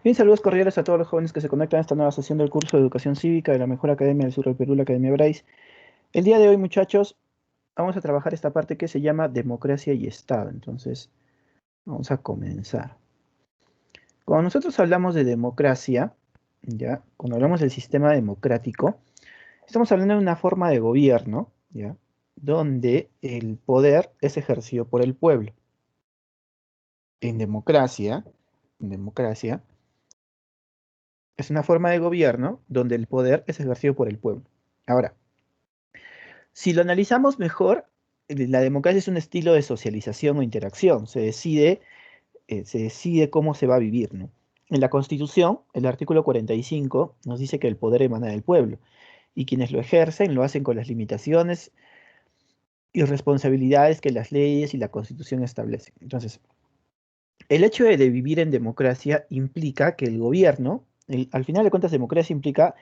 Bien, saludos cordiales a todos los jóvenes que se conectan a esta nueva sesión del curso de Educación Cívica de la Mejor Academia del Sur del Perú, la Academia Bryce. El día de hoy, muchachos, vamos a trabajar esta parte que se llama democracia y Estado. Entonces, vamos a comenzar. Cuando nosotros hablamos de democracia, ¿ya? Cuando hablamos del sistema democrático, estamos hablando de una forma de gobierno, ¿ya? Donde el poder es ejercido por el pueblo. En democracia, es una forma de gobierno donde el poder es ejercido por el pueblo. Ahora, si lo analizamos mejor, la democracia es un estilo de socialización o interacción. Se decide cómo se va a vivir, ¿no? En la Constitución, el artículo 45 nos dice que el poder emana del pueblo y quienes lo ejercen lo hacen con las limitaciones y responsabilidades que las leyes y la Constitución establecen. Entonces, el hecho de vivir en democracia implica que el gobierno, al final de cuentas, democracia implica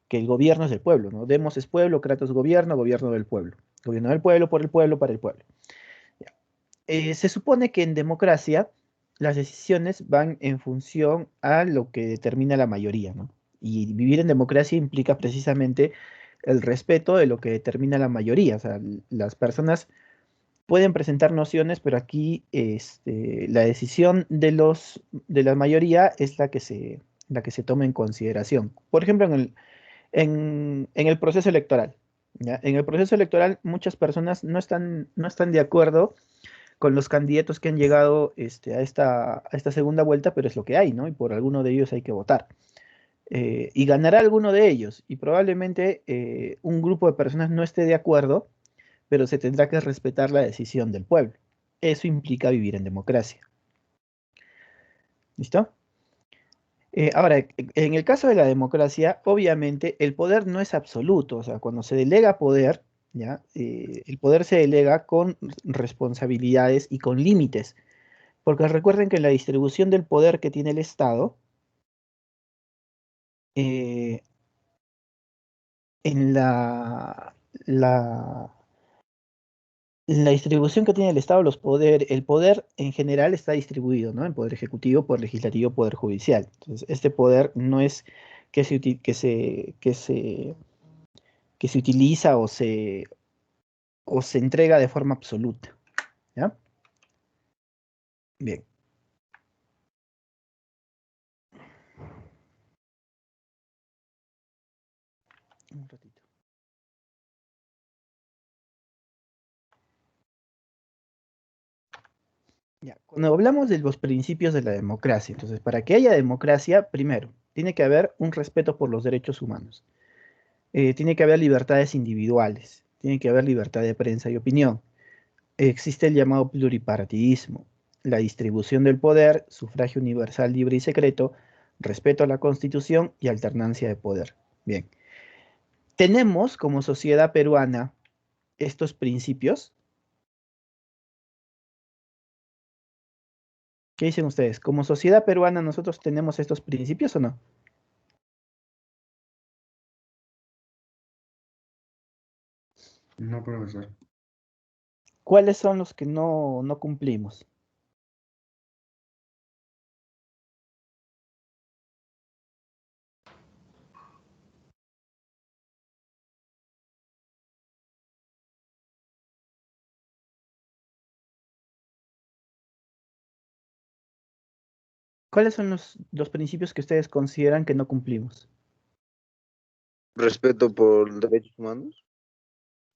que el gobierno es del pueblo, ¿no? Demos es pueblo, Kratos gobierno, gobierno del pueblo. Gobierno del pueblo, por el pueblo, para el pueblo. Ya. Se supone que en democracia las decisiones van en función a lo que determina la mayoría, ¿no? Y vivir en democracia implica precisamente el respeto de lo que determina la mayoría. O sea, las personas pueden presentar nociones, pero aquí la decisión de la mayoría es la que se toma en consideración. Por ejemplo, en el proceso electoral. ¿Ya? En el proceso electoral muchas personas no están de acuerdo con los candidatos que han llegado a esta segunda vuelta, pero es lo que hay, ¿no? Y por alguno de ellos hay que votar. Y ganará alguno de ellos, y probablemente un grupo de personas no esté de acuerdo, pero se tendrá que respetar la decisión del pueblo. Eso implica vivir en democracia. ¿Listo? Ahora, en el caso de la democracia, obviamente el poder no es absoluto, o sea, cuando se delega poder, ¿ya? El poder se delega con responsabilidades y con límites, porque recuerden que en la distribución del poder que tiene el Estado, eh, en la distribución que tiene el Estado, el poder en general está distribuido, ¿no? En poder ejecutivo, poder legislativo, poder judicial. Entonces, este poder no es que se utiliza o se entrega de forma absoluta, ¿ya? Bien. Un ratito. Ya. Cuando hablamos de los principios de la democracia, entonces, para que haya democracia, primero, tiene que haber un respeto por los derechos humanos. Tiene que haber libertades individuales. Tiene que haber libertad de prensa y opinión. Existe el llamado pluripartidismo, la distribución del poder, sufragio universal, libre y secreto, respeto a la Constitución y alternancia de poder. Bien, tenemos como sociedad peruana estos principios. ¿Qué dicen ustedes? ¿Como sociedad peruana nosotros tenemos estos principios o no? No, profesor. ¿Cuáles son los que no cumplimos? ¿Cuáles son los principios que ustedes consideran que no cumplimos? Respeto por derechos humanos.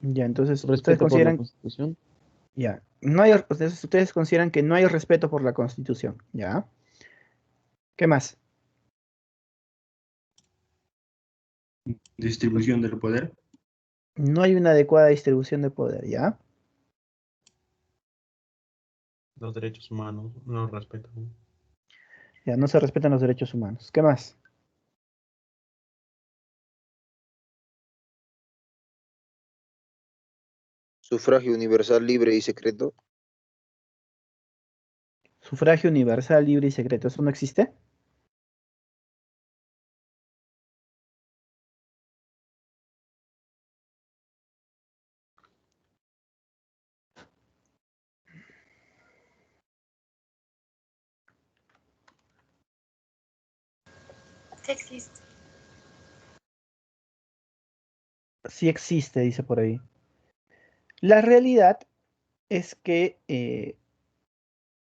Ya, entonces ustedes Respeto por la consideran, Constitución. ya, ustedes consideran que no hay respeto por la Constitución, ¿ya? ¿Qué más? Distribución del poder. No hay una adecuada distribución de poder, ¿ya? Los derechos humanos no los respetan. Ya, no se respetan los derechos humanos. ¿Qué más? Sufragio universal, libre y secreto. Sufragio universal, libre y secreto. ¿Eso no existe? Sí existe. Sí existe, dice por ahí. La realidad es que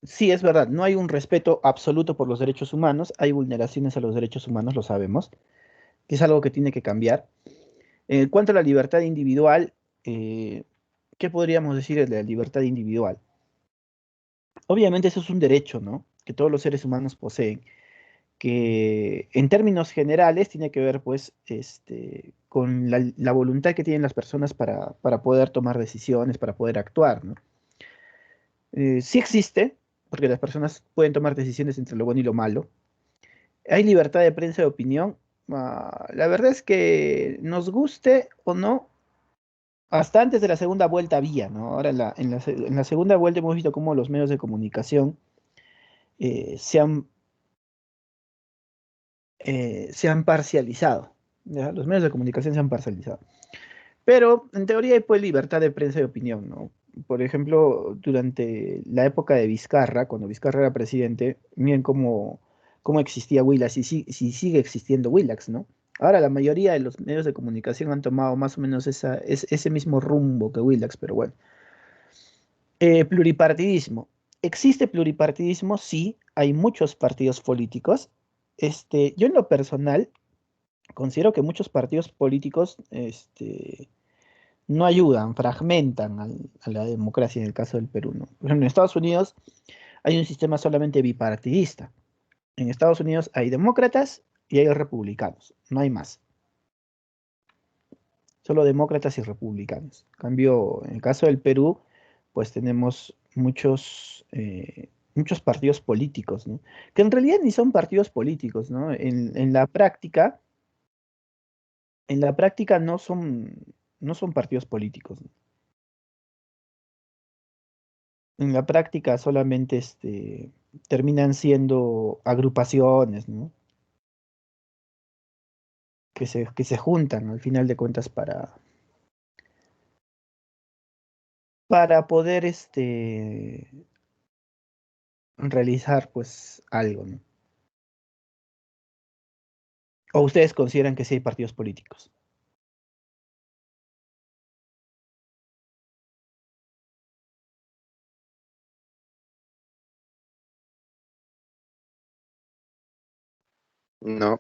sí, es verdad, no hay un respeto absoluto por los derechos humanos, hay vulneraciones a los derechos humanos, lo sabemos, que es algo que tiene que cambiar. En cuanto a la libertad individual, eh, ¿qué podríamos decir de la libertad individual? Obviamente eso es un derecho, ¿no? Que todos los seres humanos poseen, que en términos generales tiene que ver, pues, con la voluntad que tienen las personas para poder tomar decisiones, para poder actuar, ¿no? Sí existe, porque las personas pueden tomar decisiones entre lo bueno y lo malo. Hay libertad de prensa y de opinión. La verdad es que nos guste o no, hasta antes de la segunda vuelta había, ¿no? Ahora en la segunda vuelta hemos visto cómo los medios de comunicación eh, se han, se han parcializado. ¿Ya? Los medios de comunicación se han parcializado. Pero en teoría hay pues libertad de prensa y opinión, ¿no? Por ejemplo, durante la época de Vizcarra, cuando Vizcarra era presidente, miren cómo existía Willax y si sigue existiendo Willax, ¿no? Ahora la mayoría de los medios de comunicación han tomado más o menos ese mismo rumbo que Willax, pero bueno. Pluripartidismo. ¿Existe pluripartidismo? Sí, hay muchos partidos políticos. Yo en lo personal considero que muchos partidos políticos, no ayudan, fragmentan a la democracia en el caso del Perú, ¿no? Por ejemplo, en Estados Unidos hay un sistema solamente bipartidista. En Estados Unidos hay demócratas y hay republicanos, no hay más. Solo demócratas y republicanos. En cambio, en el caso del Perú, pues tenemos muchos partidos políticos, ¿no? Que en realidad ni son partidos políticos, ¿no? En la práctica no son partidos políticos, ¿no? En la práctica solamente terminan siendo agrupaciones, ¿no? Que se juntan al final de cuentas para poder realizar pues algo, ¿no? ¿O ustedes consideran que sí hay partidos políticos? No,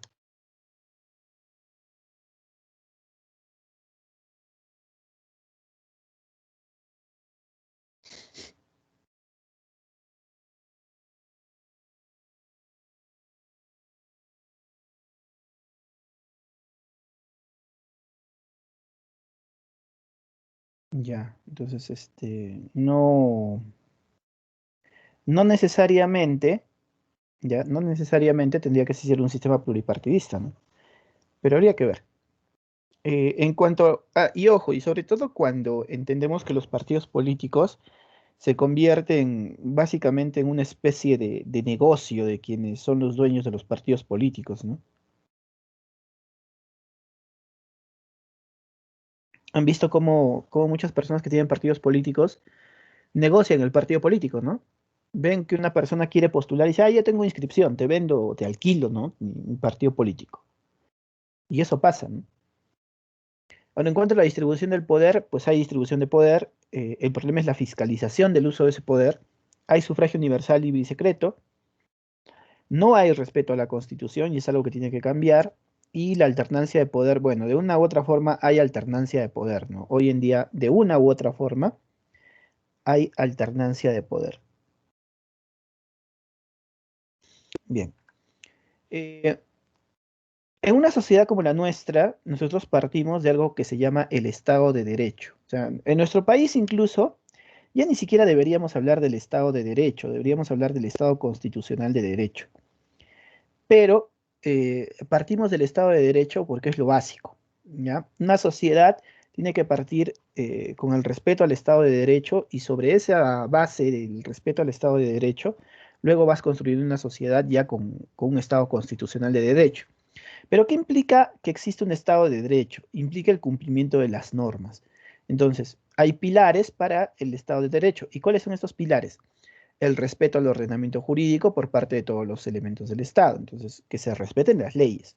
Ya, entonces no necesariamente, ya, no necesariamente tendría que ser un sistema pluripartidista, ¿no? Pero habría que ver. Y ojo, y sobre todo cuando entendemos que los partidos políticos se convierten básicamente en una especie de negocio de quienes son los dueños de los partidos políticos, ¿no? Han visto cómo muchas personas que tienen partidos políticos negocian el partido político, ¿no? Ven que una persona quiere postular y dice, ya tengo inscripción, te vendo, te alquilo, ¿no? Mi partido político. Y eso pasa, ¿no? Ahora, en cuanto a la distribución del poder, pues hay distribución de poder. El problema es la fiscalización del uso de ese poder. Hay sufragio universal y secreto. No hay respeto a la Constitución y es algo que tiene que cambiar. Y la alternancia de poder, bueno, de una u otra forma hay alternancia de poder, ¿no? Hoy en día, de una u otra forma, hay alternancia de poder. Bien. Eh, en una sociedad como la nuestra, nosotros partimos de algo que se llama el Estado de Derecho. O sea, en nuestro país incluso, ya ni siquiera deberíamos hablar del Estado de Derecho, deberíamos hablar del Estado constitucional de Derecho. Pero partimos del Estado de Derecho porque es lo básico, ¿ya? Una sociedad tiene que partir con el respeto al Estado de Derecho y sobre esa base del respeto al Estado de Derecho, luego vas construyendo una sociedad ya con un Estado constitucional de derecho. Pero ¿qué implica que existe un Estado de Derecho? Implica el cumplimiento de las normas. Entonces, hay pilares para el Estado de Derecho. ¿Y cuáles son estos pilares? El respeto al ordenamiento jurídico por parte de todos los elementos del Estado. Entonces, que se respeten las leyes.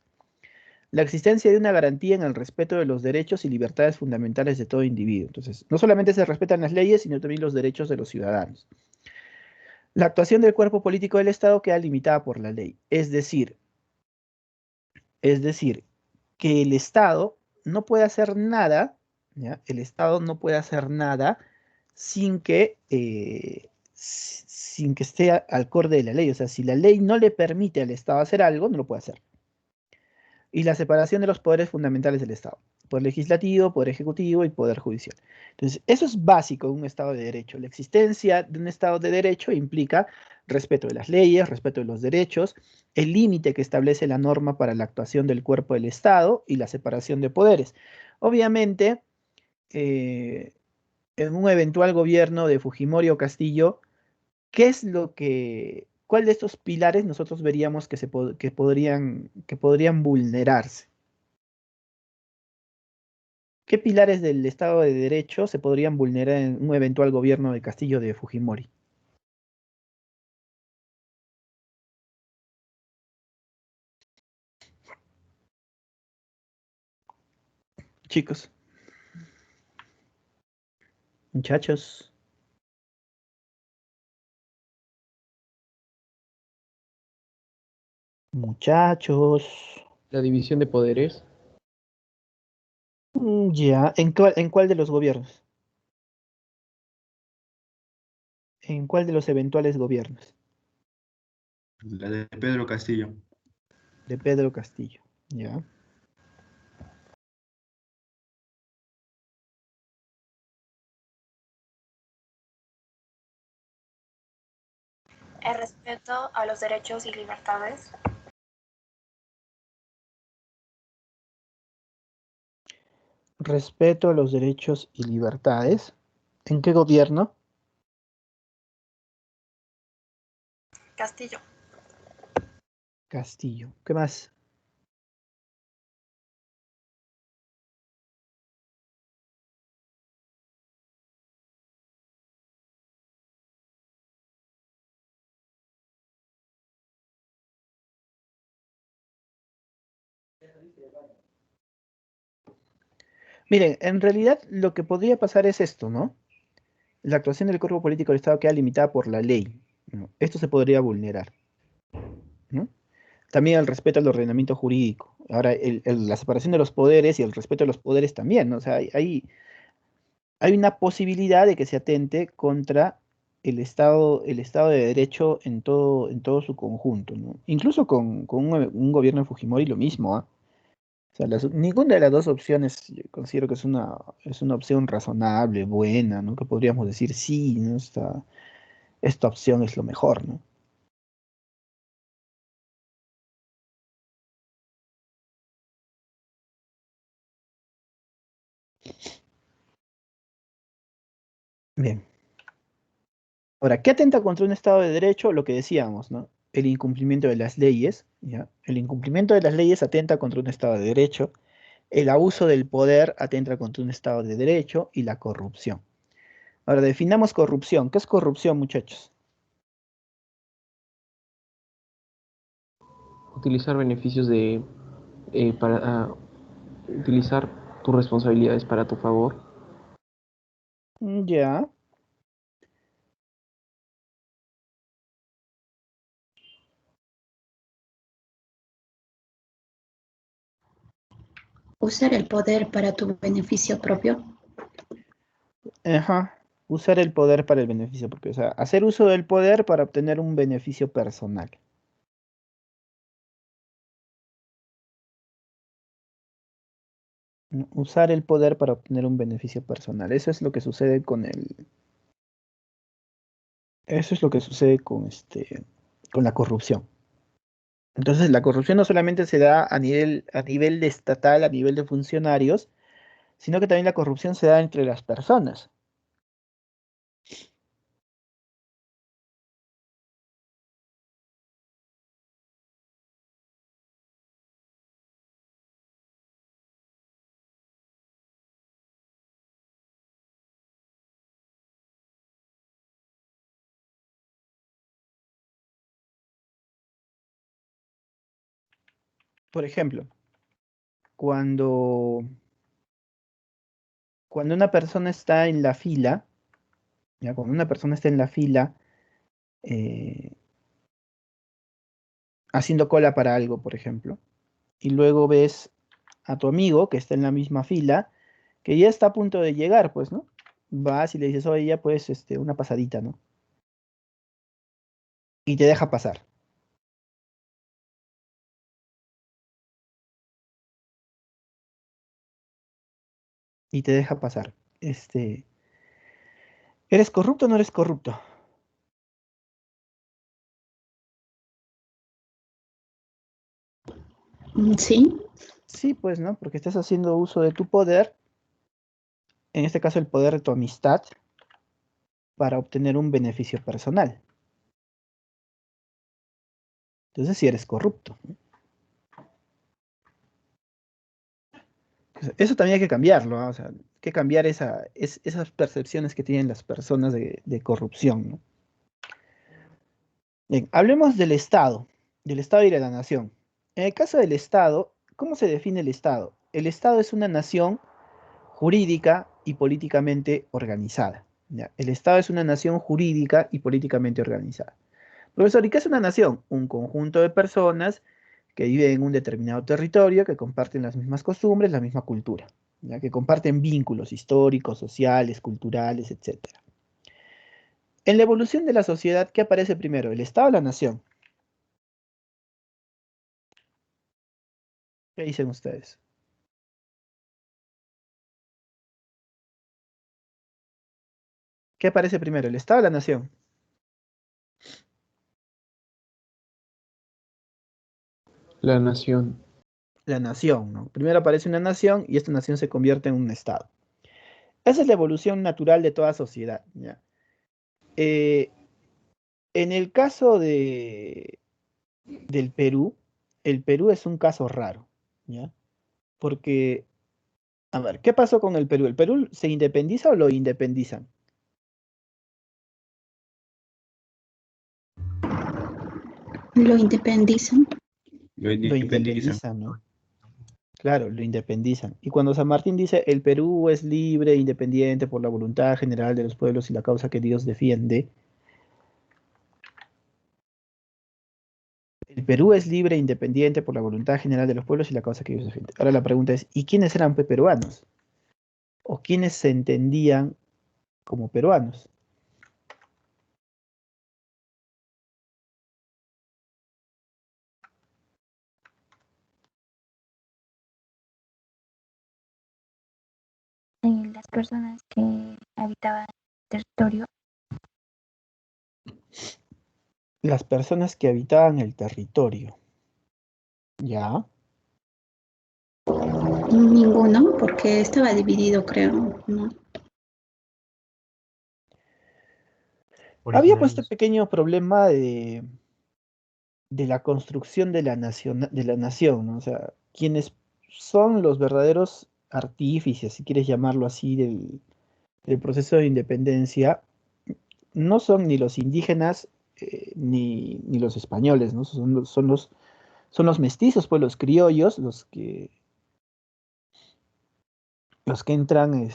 la existencia de una garantía en el respeto de los derechos y libertades fundamentales de todo individuo. Entonces, no solamente se respetan las leyes, sino también los derechos de los ciudadanos. La actuación del cuerpo político del Estado queda limitada por la ley. Es decir, que el Estado no puede hacer nada, ¿ya? El Estado no puede hacer nada sin que esté al acorde de la ley. O sea, si la ley no le permite al Estado hacer algo, no lo puede hacer. Y la separación de los poderes fundamentales del Estado. Poder legislativo, poder ejecutivo y poder judicial. Entonces, eso es básico en un Estado de Derecho. La existencia de un Estado de Derecho implica respeto de las leyes, respeto de los derechos, el límite que establece la norma para la actuación del cuerpo del Estado y la separación de poderes. Obviamente, eh, en un eventual gobierno de Fujimori o Castillo, cuál de estos pilares nosotros veríamos que podrían vulnerarse? ¿Qué pilares del Estado de Derecho se podrían vulnerar en un eventual gobierno de Castillo de Fujimori? Chicos, muchachos, muchachos. La división de poderes. Ya, ¿en cuál de los gobiernos? ¿En cuál de los eventuales gobiernos? La de Pedro Castillo. De Pedro Castillo. Ya. El respeto a los derechos y libertades. Respeto a los derechos y libertades. ¿En qué gobierno? Castillo. Castillo. ¿Qué más? Miren, en realidad lo que podría pasar es esto, ¿no? La actuación del cuerpo político del Estado queda limitada por la ley, ¿no? Esto se podría vulnerar, ¿no? También el respeto al ordenamiento jurídico. Ahora, la separación de los poderes y el respeto a los poderes también, ¿no? O sea, hay una posibilidad de que se atente contra el Estado de Derecho en todo su conjunto, ¿no? Incluso con un gobierno de Fujimori lo mismo, ¿ah? O sea, ninguna de las dos opciones yo considero que es una opción razonable, buena, ¿no? Que podríamos decir, sí, ¿no? Esta opción es lo mejor, ¿no? Bien. Ahora, ¿qué atenta contra un Estado de Derecho? Lo que decíamos, ¿no? El incumplimiento de las leyes, ¿ya? El incumplimiento de las leyes atenta contra un Estado de Derecho, el abuso del poder atenta contra un Estado de Derecho y la corrupción. Ahora, definamos corrupción. ¿Qué es corrupción, muchachos? Utilizar beneficios para utilizar tus responsabilidades para tu favor. Ya. Usar el poder para tu beneficio propio. Ajá. Usar el poder para el beneficio propio. O sea, hacer uso del poder para obtener un beneficio personal. ¿No? Usar el poder para obtener un beneficio personal. Eso es lo que sucede con la corrupción. Entonces, la corrupción no solamente se da a nivel de estatal, a nivel de funcionarios, sino que también la corrupción se da entre las personas. Por ejemplo, cuando una persona está en la fila, ya, cuando una persona está en la fila haciendo cola para algo, por ejemplo, y luego ves a tu amigo que está en la misma fila, que ya está a punto de llegar, pues, ¿no? Vas y le dices, oye, ya pues, una pasadita, ¿no? Y te deja pasar. Y te deja pasar. ¿Eres corrupto o no eres corrupto? Sí, Sí, pues, ¿no? Porque estás haciendo uso de tu poder, en este caso el poder de tu amistad, para obtener un beneficio personal. Entonces, sí eres corrupto, ¿no? Eso también hay que cambiarlo, ¿ah? O sea, hay que cambiar esas percepciones que tienen las personas de corrupción, ¿no? Bien, hablemos del Estado y de la nación. En el caso del Estado, ¿cómo se define el Estado? El Estado es una nación jurídica y políticamente organizada. ¿Ya? El Estado es una nación jurídica y políticamente organizada. Profesor, ¿y qué es una nación? Un conjunto de personas que viven en un determinado territorio, que comparten las mismas costumbres, la misma cultura, ¿ya? Que comparten vínculos históricos, sociales, culturales, etc. En la evolución de la sociedad, ¿qué aparece primero? ¿El Estado o la nación? ¿Qué dicen ustedes? ¿Qué aparece primero? ¿El Estado o la nación? La nación. La nación, ¿no? Primero aparece una nación y esta nación se convierte en un Estado. Esa es la evolución natural de toda sociedad, ¿ya? Eh, en el caso del Perú, el Perú es un caso raro, ¿ya? Porque, a ver, ¿qué pasó con el Perú? ¿El Perú se independiza o lo independizan? lo independizan. Lo Lo independizan. independizan, ¿no? Claro, lo independizan. Y cuando San Martín dice, el Perú es libre e independiente por la voluntad general de los pueblos y la causa que Dios defiende, el Perú es libre e independiente por la voluntad general de los pueblos y la causa que Dios defiende. Ahora la pregunta es, ¿y quiénes eran peruanos? ¿O quiénes se entendían como peruanos? Las personas que habitaban el territorio. Las personas que habitaban el territorio. ¿Ya? Ninguno, porque estaba dividido, creo, ¿no? Había pues este Originarios. pequeño problema de la construcción de la nación, ¿no? O sea, quienes son los verdaderos artífices, si quieres llamarlo así, del proceso de independencia, no son ni los indígenas ni los españoles, ¿no? Son los mestizos, pues los criollos, los que entran,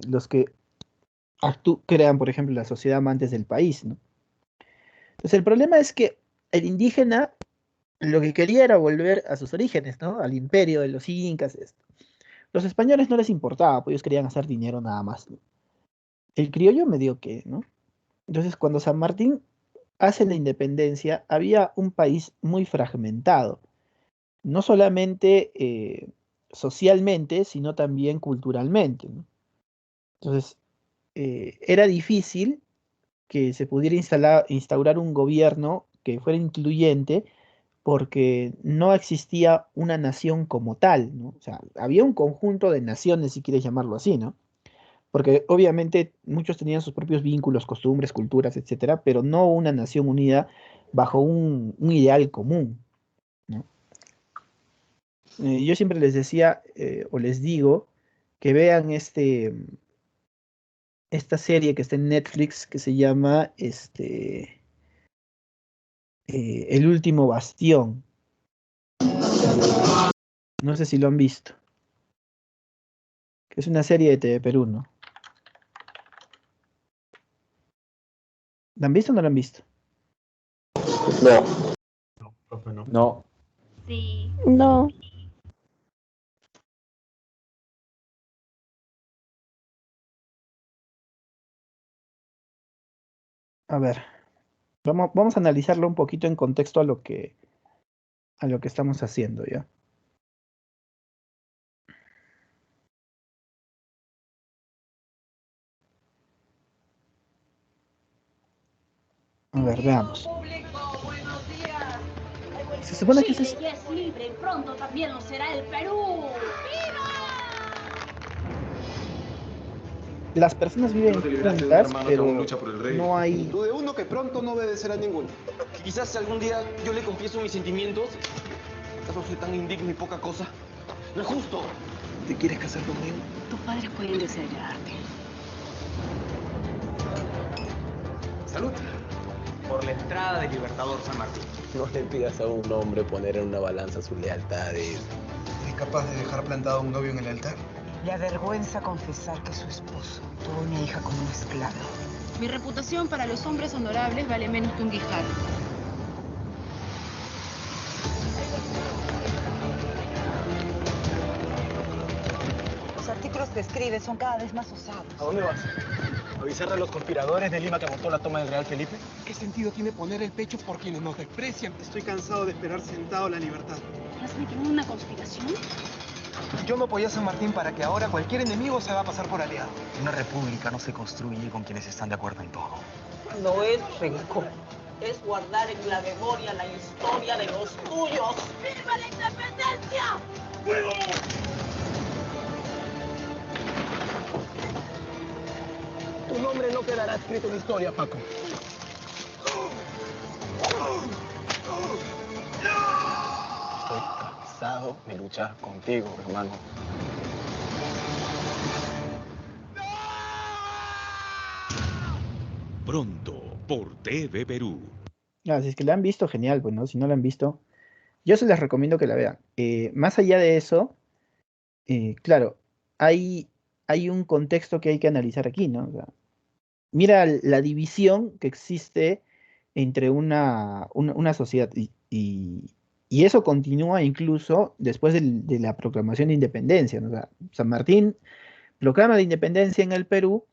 los que crean, por ejemplo, la sociedad amantes del país, ¿no? Entonces el problema es que el indígena lo que quería era volver a sus orígenes, ¿no? Al imperio de los incas, esto. Los españoles no les importaba, pues ellos querían hacer dinero nada más, ¿no? El criollo medio que, ¿no? Entonces cuando San Martín hace la independencia, había un país muy fragmentado, no solamente socialmente, sino también culturalmente, ¿no? Entonces, era difícil que se pudiera instaurar un gobierno que fuera incluyente porque no existía una nación como tal, ¿no? O sea, había un conjunto de naciones, si quieres llamarlo así, ¿no? Porque obviamente muchos tenían sus propios vínculos, costumbres, culturas, etcétera, pero no una nación unida bajo un ideal común, ¿no? Yo siempre les decía, o les digo, que vean esta serie que está en Netflix que se llama El último bastión. No sé si lo han visto. Que es una serie de TV Perú, ¿no? ¿La han visto o no la han visto? No. No, profe, no. No. Sí. No. A ver, vamos a analizarlo un poquito en contexto a lo que estamos haciendo, ¿ya? A ver, veamos. Se supone que Chile ya es libre y pronto también lo será el Perú. las personas viven juntas, pero no hay... Tú de uno que pronto no obedecerá a ninguno. Quizás algún día yo le confieso mis sentimientos. ¿Acaso soy tan indigno y poca cosa? No es justo. ¿Te quieres casar conmigo? Tus padres pueden desear ayudarte. Salud. Por la entrada del Libertador San Martín. No le pidas a un hombre poner en una balanza sus lealtades. ¿Es capaz de dejar plantado a un novio en el altar? Le avergüenza confesar que su esposo tuvo una hija como un esclavo. Mi reputación para los hombres honorables vale menos que un guijarro. Los artículos que escribe son cada vez más osados. ¿A dónde vas? ¿Avisarle a los conspiradores de Lima que abortó la toma del Real Felipe? ¿Qué sentido tiene poner el pecho por quienes nos desprecian? Estoy cansado de esperar sentado la libertad. ¿Has metido en una conspiración? Yo me apoyé a San Martín para que ahora cualquier enemigo se haga pasar por aliado. Una república no se construye con quienes están de acuerdo en todo. No es rencor, es guardar en la memoria la historia de los tuyos. ¡Viva la independencia! ¡Fuego! Tu nombre no quedará escrito en la historia, Paco. Estoy cansado de luchar contigo, hermano. Pronto por TV Perú. Si es que la han visto, genial, pues, ¿no? Si no la han visto, yo se les recomiendo que la vean. Más allá de eso, claro, hay un contexto que hay que analizar aquí, ¿no? O sea, mira la división que existe entre una sociedad y eso continúa incluso después de la proclamación de independencia, ¿no? O sea, San Martín proclama la independencia en el Perú,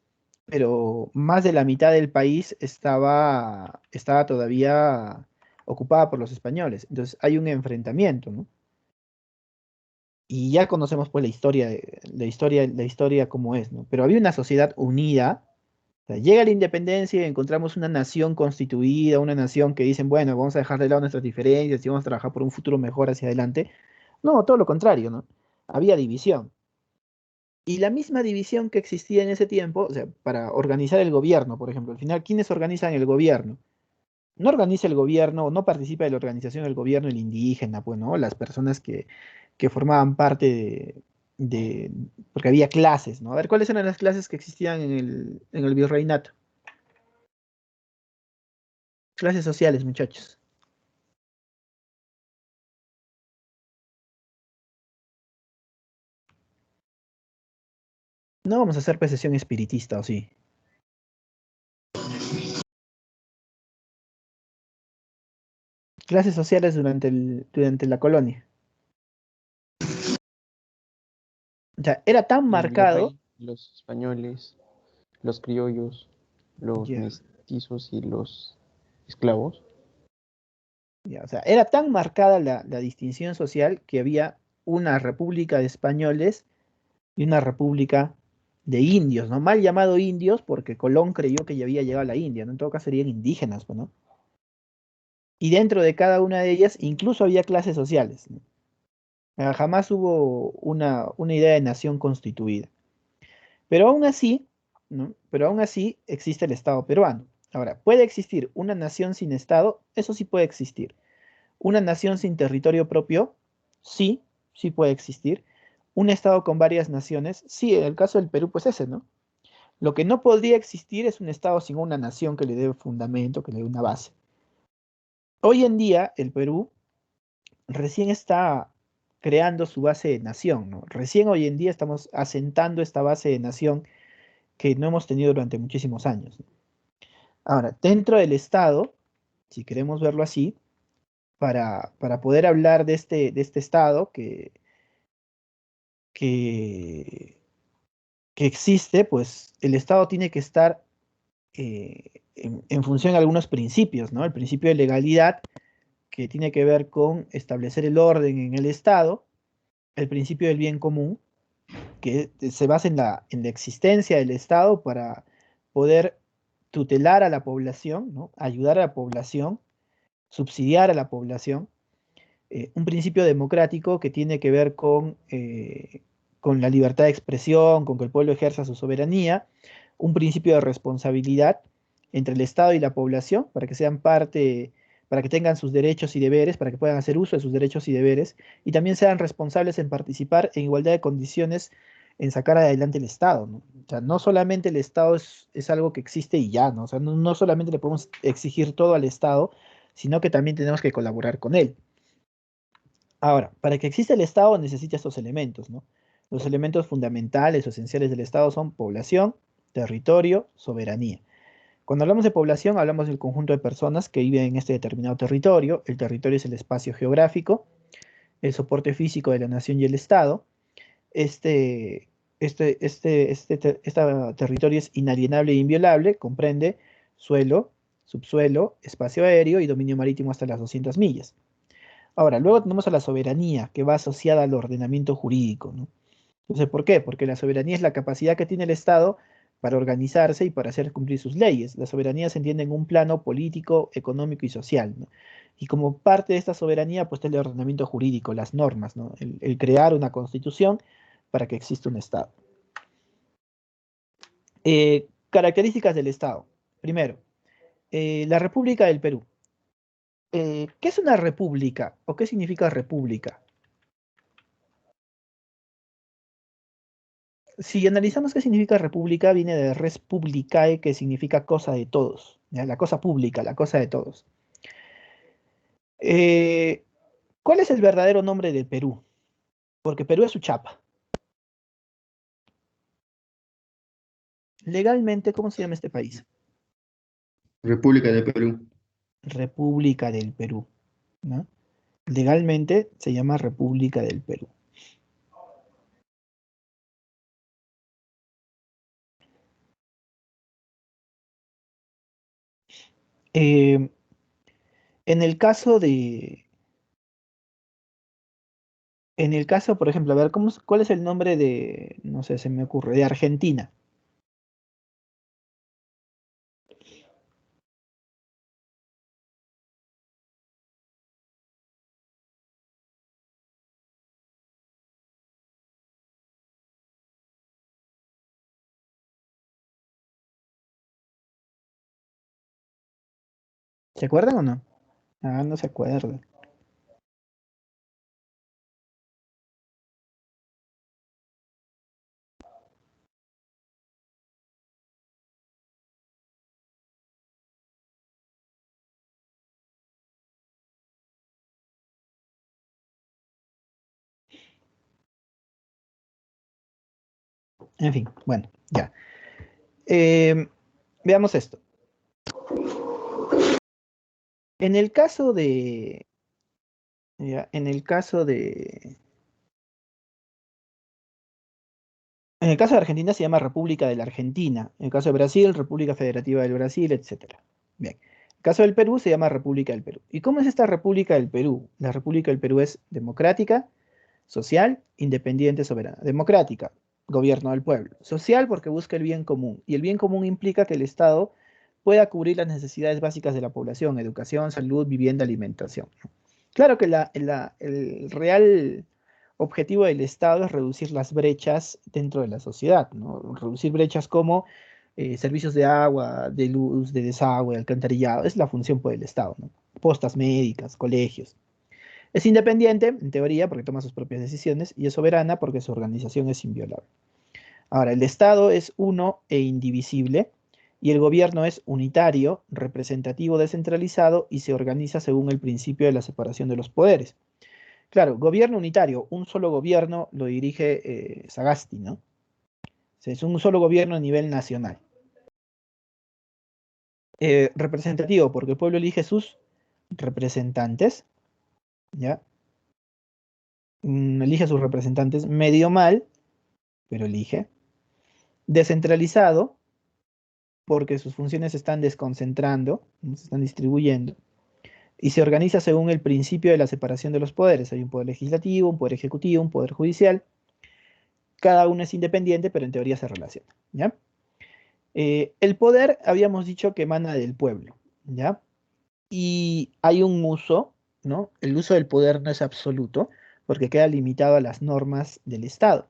pero más de la mitad del país estaba todavía ocupada por los españoles. Entonces hay un enfrentamiento, ¿no? Y ya conocemos pues la historia como es, ¿no? Pero había una sociedad unida. O sea, llega la independencia y encontramos una nación constituida, una nación que dicen, bueno, vamos a dejar de lado nuestras diferencias y vamos a trabajar por un futuro mejor hacia adelante. No, todo lo contrario, ¿no? Había división. Y la misma división que existía en ese tiempo, o sea, para organizar el gobierno, por ejemplo, al final, ¿quiénes organizan el gobierno? No organiza el gobierno, no participa de la organización del gobierno el indígena, pues, ¿no? Las personas que formaban parte porque había clases, ¿no? A ver, ¿cuáles eran las clases que existían en el virreinato? Clases sociales, muchachos. No vamos a hacer sesión espiritista, ¿o sí? Clases sociales durante la colonia. O sea, era tan marcado. Los españoles, los criollos, los Ya. mestizos y los esclavos. O sea, era tan marcada la distinción social que había una república de españoles y una república de indios, ¿no? Mal llamado indios porque Colón creyó que ya había llegado a la India, ¿no? En todo caso serían indígenas, pues, ¿no? Y dentro de cada una de ellas incluso había clases sociales, ¿no? Jamás hubo una idea de nación constituida. Pero aún así, ¿no? Pero aún así existe el Estado peruano. Ahora, ¿puede existir una nación sin Estado? Eso sí puede existir. ¿Una nación sin territorio propio? Sí, sí puede existir. ¿Un Estado con varias naciones? Sí, en el caso del Perú, pues ese, ¿no? Lo que no podría existir es un Estado sin una nación que le dé fundamento, que le dé una base. Hoy en día, el Perú recién está creando su base de nación, ¿no? Recién hoy en día estamos asentando esta base de nación que no hemos tenido durante muchísimos años, ¿no? Ahora, dentro del Estado, si queremos verlo así, para poder hablar de este Estado que existe, pues el Estado tiene que estar en función de algunos principios, ¿no? El principio de legalidad, que tiene que ver con establecer el orden en el Estado, el principio del bien común, que se basa en la existencia del Estado para poder tutelar a la población, ¿no? Ayudar a la población, subsidiar a la población, un principio democrático que tiene que ver con la libertad de expresión, con que el pueblo ejerza su soberanía, un principio de responsabilidad entre el Estado y la población, para que sean parte, para que tengan sus derechos y deberes, para que puedan hacer uso de sus derechos y deberes, y también sean responsables en participar en igualdad de condiciones en sacar adelante el Estado, ¿no? O sea, no solamente el Estado es algo que existe y ya, ¿no? O sea, no solamente le podemos exigir todo al Estado, sino que también tenemos que colaborar con él. Ahora, para que exista el Estado necesita estos elementos, ¿no? Los elementos fundamentales o esenciales del Estado son población, territorio, soberanía. Cuando hablamos de población, hablamos del conjunto de personas que viven en este determinado territorio. El territorio es el espacio geográfico, el soporte físico de la nación y el Estado. Este territorio es inalienable e inviolable, comprende suelo, subsuelo, espacio aéreo y dominio marítimo hasta las 200 millas. Ahora, luego tenemos a la soberanía, que va asociada al ordenamiento jurídico, ¿no? Entonces, ¿por qué? Porque la soberanía es la capacidad que tiene el Estado para organizarse y para hacer cumplir sus leyes. La soberanía se entiende en un plano político, económico y social, ¿no? Y como parte de esta soberanía, pues está el ordenamiento jurídico, las normas, ¿no? El crear una constitución para que exista un Estado. Características del Estado. Primero, la República del Perú. ¿Qué es una república o qué significa república? Si analizamos qué significa república, viene de res publicae, que significa cosa de todos, ¿ya? La cosa pública, la cosa de todos. ¿Cuál es el verdadero nombre del Perú? Porque Perú es Uchapa. Legalmente, ¿cómo se llama este país? República de Perú. República del Perú, ¿no? Legalmente se llama República del Perú. En el caso, por ejemplo, a ver, ¿cuál es el nombre de, no sé, se me ocurre, de Argentina? ¿Se acuerdan o no? Ah, no se acuerdan. En fin, bueno, ya. Veamos esto. En el caso de... ya, en el caso de Argentina se llama República de la Argentina. En el caso de Brasil, República Federativa del Brasil, etc. Bien. En el caso del Perú se llama República del Perú. ¿Y cómo es esta República del Perú? La República del Perú es democrática, social, independiente, soberana. Democrática, gobierno del pueblo. Social porque busca el bien común. Y el bien común implica que el Estado pueda cubrir las necesidades básicas de la población: educación, salud, vivienda, alimentación. Claro que el real objetivo del Estado es reducir las brechas dentro de la sociedad, ¿no? Reducir brechas como servicios de agua, de luz, de desagüe, de alcantarillado. Es la función del Estado, ¿no? Postas médicas, colegios. Es independiente, en teoría, porque toma sus propias decisiones, y es soberana porque su organización es inviolable. Ahora, el Estado es uno e indivisible, y el gobierno es unitario, representativo, descentralizado, y se organiza según el principio de la separación de los poderes. Claro, gobierno unitario, un solo gobierno lo dirige Sagasti, ¿no? O sea, es un solo gobierno a nivel nacional. Representativo, porque el pueblo elige sus representantes, ¿ya? Elige a sus representantes, medio mal, pero elige. Descentralizado, porque sus funciones se están desconcentrando, ¿no? Se están distribuyendo, y se organiza según el principio de la separación de los poderes. Hay un poder legislativo, un poder ejecutivo, un poder judicial. Cada uno es independiente, pero en teoría se relaciona, ¿ya? El poder, habíamos dicho que emana del pueblo, ¿ya? Y hay un uso, ¿no? El uso del poder no es absoluto, porque queda limitado a las normas del Estado.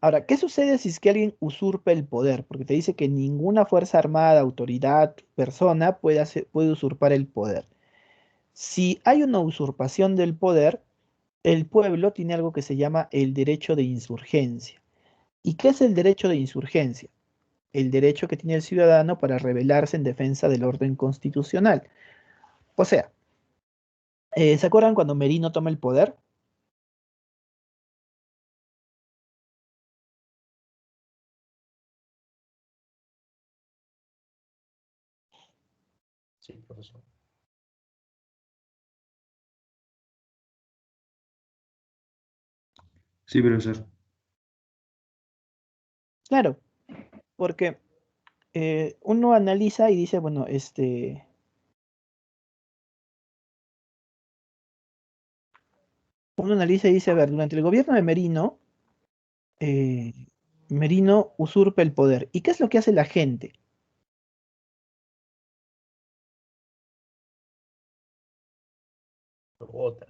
Ahora, ¿qué sucede si es que alguien usurpa el poder? Porque te dice que ninguna fuerza armada, autoridad, persona puede usurpar el poder. Si hay una usurpación del poder, el pueblo tiene algo que se llama el derecho de insurgencia. ¿Y qué es el derecho de insurgencia? El derecho que tiene el ciudadano para rebelarse en defensa del orden constitucional. O sea, ¿se acuerdan cuando Merino toma el poder? Sí, profesor. Sí, profesor. Claro, porque uno analiza y dice, bueno, uno analiza y dice, a ver, durante el gobierno de Merino, eh, Merino usurpa el poder. ¿Y qué es lo que hace la gente? Lo votan.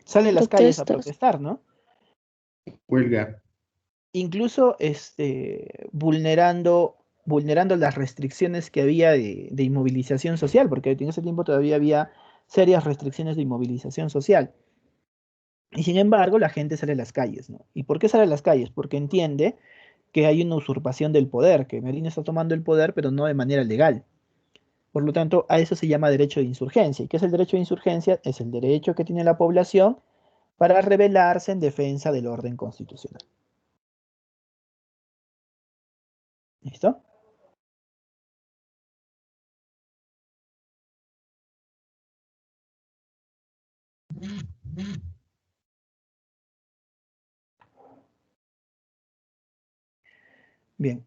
Sale a las calles a Protestas. protestar, ¿no? Huelga. Incluso vulnerando las restricciones que había de inmovilización social, porque en ese tiempo todavía había serias restricciones de inmovilización social. Y sin embargo, la gente sale a las calles, ¿no? ¿Y por qué sale a las calles? Porque entiende que hay una usurpación del poder, que Merino está tomando el poder, pero no de manera legal. Por lo tanto, a eso se llama derecho de insurgencia. ¿Y qué es el derecho de insurgencia? Es el derecho que tiene la población para rebelarse en defensa del orden constitucional. ¿Listo? Bien.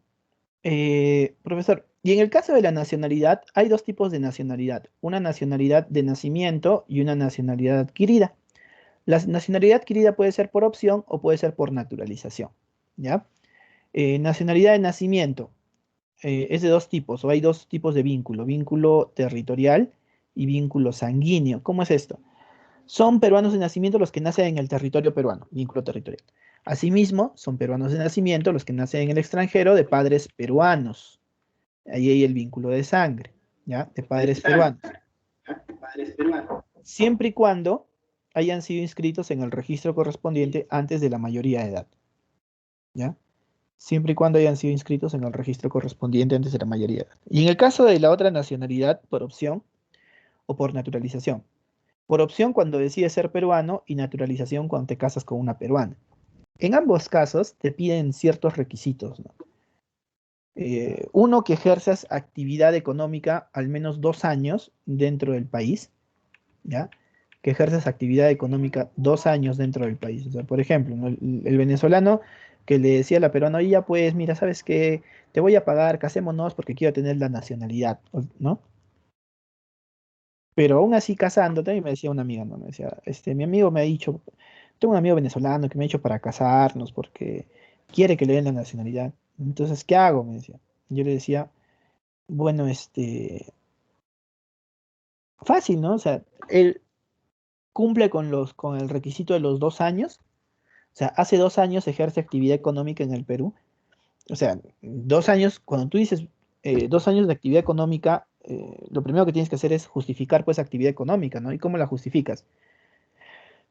Profesor, y en el caso de la nacionalidad, hay dos tipos de nacionalidad. Una nacionalidad de nacimiento y una nacionalidad adquirida. La nacionalidad adquirida puede ser por opción o puede ser por naturalización, ¿ya? Nacionalidad de nacimiento es de dos tipos, o hay dos tipos de vínculo territorial y vínculo sanguíneo. ¿Cómo es esto? Son peruanos de nacimiento los que nacen en el territorio peruano, vínculo territorial. Asimismo, son peruanos de nacimiento los que nacen en el extranjero de padres peruanos. Ahí hay el vínculo de sangre, ¿ya? De padres peruanos. Siempre y cuando hayan sido inscritos en el registro correspondiente antes de la mayoría de edad, ¿ya? Siempre y cuando hayan sido inscritos en el registro correspondiente antes de la mayoría de edad. Y en el caso de la otra nacionalidad, por opción o por naturalización. Por opción cuando decides ser peruano y naturalización cuando te casas con una peruana. En ambos casos te piden ciertos requisitos, ¿no? Uno, que ejerzas actividad económica al menos 2 años dentro del país, ¿ya? Que ejerzas actividad económica 2 años dentro del país. O sea, por ejemplo, ¿no? El venezolano que le decía a la peruana, oye, ya pues, mira, ¿sabes qué? Te voy a pagar, casémonos porque quiero tener la nacionalidad, ¿no? Pero aún así casándote, y me decía una amiga, ¿no? Me decía, mi amigo me ha dicho, tengo un amigo venezolano que me ha dicho para casarnos porque quiere que le den la nacionalidad. Entonces, ¿qué hago? Me decía. Yo le decía, bueno, fácil, ¿no? O sea, él cumple con el requisito de los 2 años. O sea, hace 2 años ejerce actividad económica en el Perú. O sea, 2 años, cuando tú dices 2 años de actividad económica, lo primero que tienes que hacer es justificar pues actividad económica, ¿no? ¿Y cómo la justificas?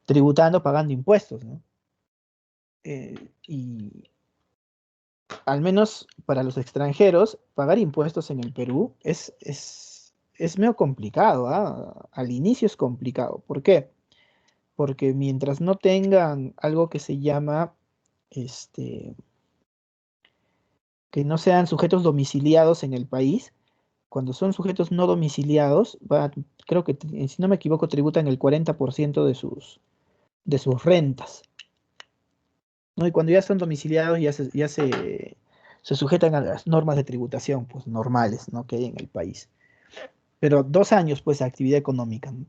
Tributando, pagando impuestos, ¿no? Y al menos para los extranjeros, pagar impuestos en el Perú es medio complicado, ¿ah? Al inicio es complicado. ¿Por qué? porque mientras no tengan algo que se llama, que no sean sujetos domiciliados en el país, cuando son sujetos no domiciliados, creo que, si no me equivoco, tributan el 40% de sus rentas, ¿no? Y cuando ya son domiciliados, se sujetan a las normas de tributación, pues, normales, ¿no?, que hay en el país. Pero 2 años, pues, de actividad económica, ¿no?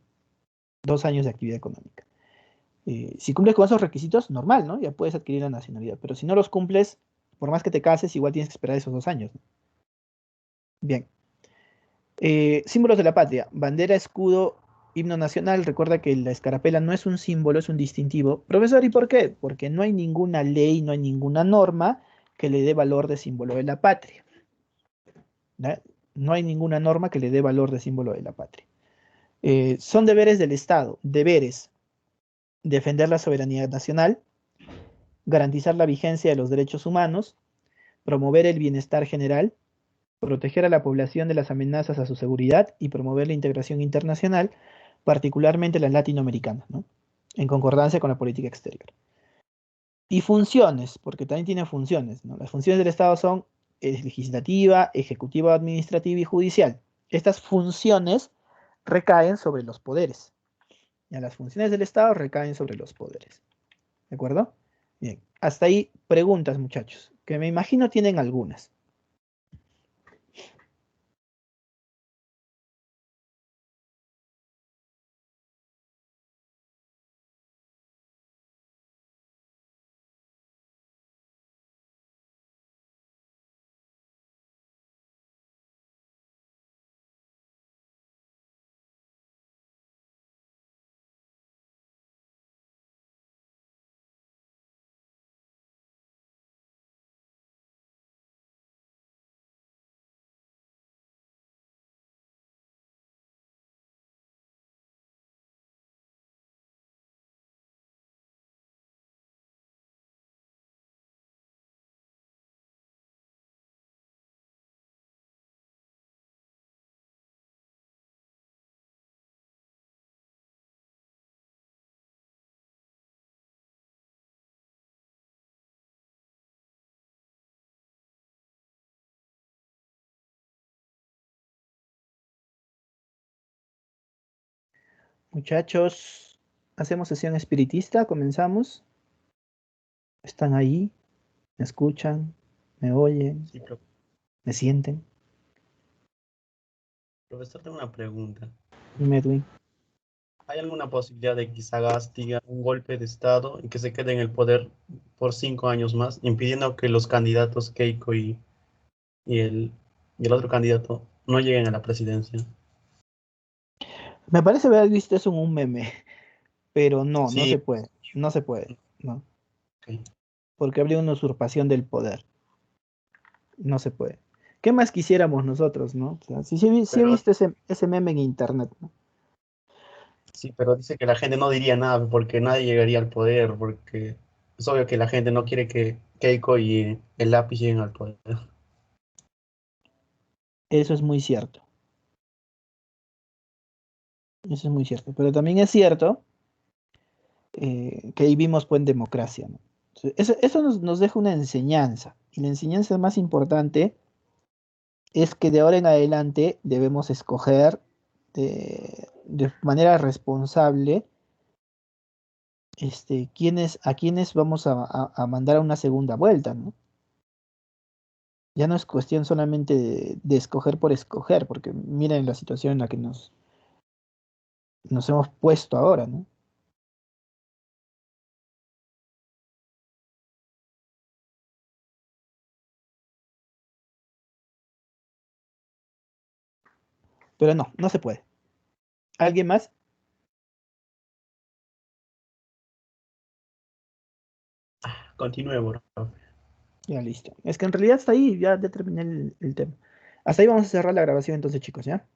2 años de actividad económica. Si cumples con esos requisitos, normal, ¿no? Ya puedes adquirir la nacionalidad. Pero si no los cumples, por más que te cases, igual tienes que esperar esos 2 años, ¿no? Bien. Símbolos de la patria. Bandera, escudo, himno nacional. Recuerda que la escarapela no es un símbolo, es un distintivo. Profesor, ¿y por qué? Porque no hay ninguna ley, no hay ninguna norma que le dé valor de símbolo de la patria, ¿no? No hay ninguna norma que le dé valor de símbolo de la patria. Son deberes del Estado. Deberes: defender la soberanía nacional, garantizar la vigencia de los derechos humanos, promover el bienestar general, proteger a la población de las amenazas a su seguridad y promover la integración internacional, particularmente la latinoamericana, ¿no?, en concordancia con la política exterior. Y funciones, porque también tiene funciones, ¿no? Las funciones del Estado son legislativa, ejecutiva, administrativa y judicial. Estas funciones recaen sobre los poderes. Ya, las funciones del Estado recaen sobre los poderes. ¿De acuerdo? Bien, hasta ahí preguntas, muchachos, que me imagino tienen algunas. Muchachos, hacemos sesión espiritista, comenzamos. ¿Están ahí? ¿Me escuchan? ¿Me oyen? Sí, ¿Me sienten? profesor, tengo una pregunta. Dime, Edwin. ¿Hay alguna posibilidad de que Sagasti haga un golpe de Estado y que se quede en el poder por 5 años más, impidiendo que los candidatos Keiko y el otro candidato no lleguen a la presidencia? Me parece haber visto eso en un meme, pero no Sí. se puede. No se puede, ¿no? Ok. Porque habría una usurpación del poder. No se puede. ¿Qué más quisiéramos nosotros, no? O sea, sí he Pero, visto ese meme en internet, ¿no? sí, pero dice que la gente no diría nada porque nadie llegaría al poder, porque es obvio que la gente no quiere que Keiko y el lápiz lleguen al poder. Eso es muy cierto. Eso es muy cierto. Pero también es cierto que vivimos pues en democracia, ¿no? Eso nos deja una enseñanza. Y la enseñanza más importante es que de ahora en adelante debemos escoger de manera responsable a quienes vamos a mandar a una segunda vuelta, ¿no? Ya no es cuestión solamente de escoger por escoger, porque miren la situación en la que nos hemos puesto ahora, ¿no? Pero no se puede. ¿Alguien más? Continúe, bro. Ya listo. Es que en realidad hasta ahí ya terminé el tema. Hasta ahí vamos a cerrar la grabación entonces, chicos, ¿ya?